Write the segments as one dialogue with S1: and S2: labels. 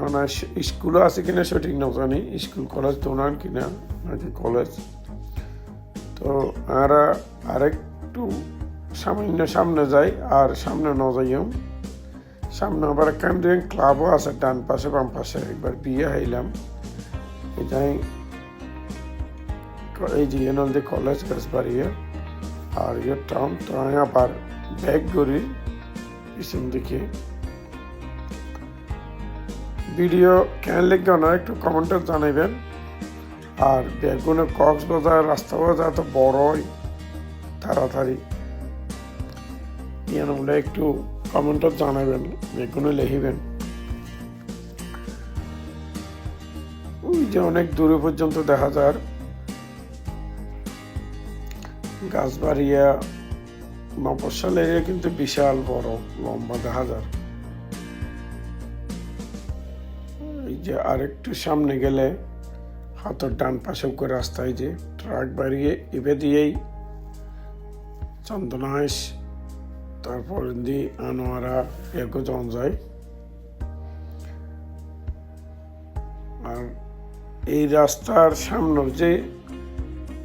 S1: মানে স্কুলও আছে কিনা সঠিক না জানি, স্কুল কলেজ তো না কিনা নাকি কলেজ। তো আমরা আরেকটু সামান্য সামনে যাই, আর সামনে ন যাইও, সামনে আবার ক্যান্ডিং ক্লাবও আছে ডান পাশে বাম পাশে। একবার বিয়ে হাইলাম এটাই, এই যে এনলদি কলেজ গাছবাড়িয়া আর ইয়ে টাউন। তো আমি আবার ব্যাক করি পিছন দিকে। ভিডিও কেন লিখবেন না একটু কমেন্টে জানাইবেন। আর বেগুনে কক্সবাজার রাস্তাও এত বড়ই তাড়াতাড়ি বলে একটু কমেন্টে জানাবেন, বেগুনে লিখিবেন। ওই যে অনেক দূরে পর্যন্ত দেখা যায় গাছবাড়িয়া মফস্বল এরিয়া, কিন্তু বিশাল বড় লম্বা দেখা যায়। এই যে আরেকটু সামনে গেলে হাতের ডান পাশে করে রাস্তায় যে ট্রাক বাড়িয়ে এবে দিয়েই চন্দনাইশ, তারপর দি আনোয়ারা এগো জন যায়। আর এই রাস্তার সামনের যে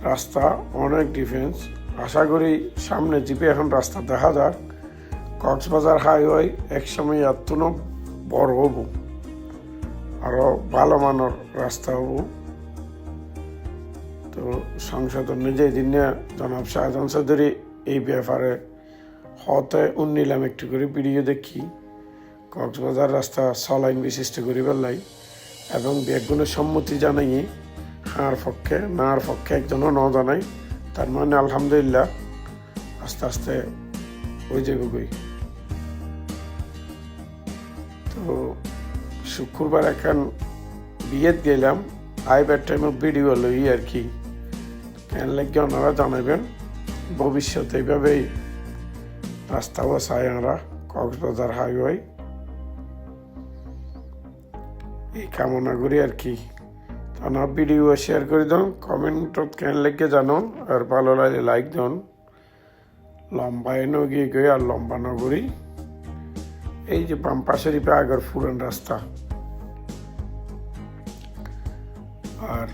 S1: রাস্তা অনেক ডিফেন্স। আশা করি সামনে জিপে এখন রাস্তা দেখা যাক। কক্সবাজার হাইওয়ে একসময় এত বড় হব, আরো ভালো মানের রাস্তা হব। তো সংসদ নিজেই দিন জনাব শাহজাহান চৌধুরী এই ব্যাপারে হতে উন্নিলাম একটু করে ভিডিও দেখি কক্সবাজার রাস্তা ছলাইন বিশিষ্ট করি বেলাই, এবং বেগুনের সম্মতি জানাই হার পক্ষে নার পক্ষে একজনও ন জানাই। তার মানে আলহামদুলিল্লাহ আস্তে আস্তে ওই জায়গায়। তো শুক্রবার এখন বিয়েত গেলাম, আইবার টাইমে ভিডিও লই আর কি। কেন লাগে ওনারা জানাবেন। ভবিষ্যতে এইভাবেই রাস্তাও চাই আমরা কক্সবাজার হাইওয়ে, এই কামনা করি আর কি। আপনার ভিডিও শেয়ার করে দিন, কমেন্টত কেন লাগে জানুন, আর ভালো লাগলে লাইক দিন। লম্বায় নগিয়ে গিয়ে আর লম্বা নগরী। এই যে বাম পাশেরই আগের পুরান রাস্তা। আর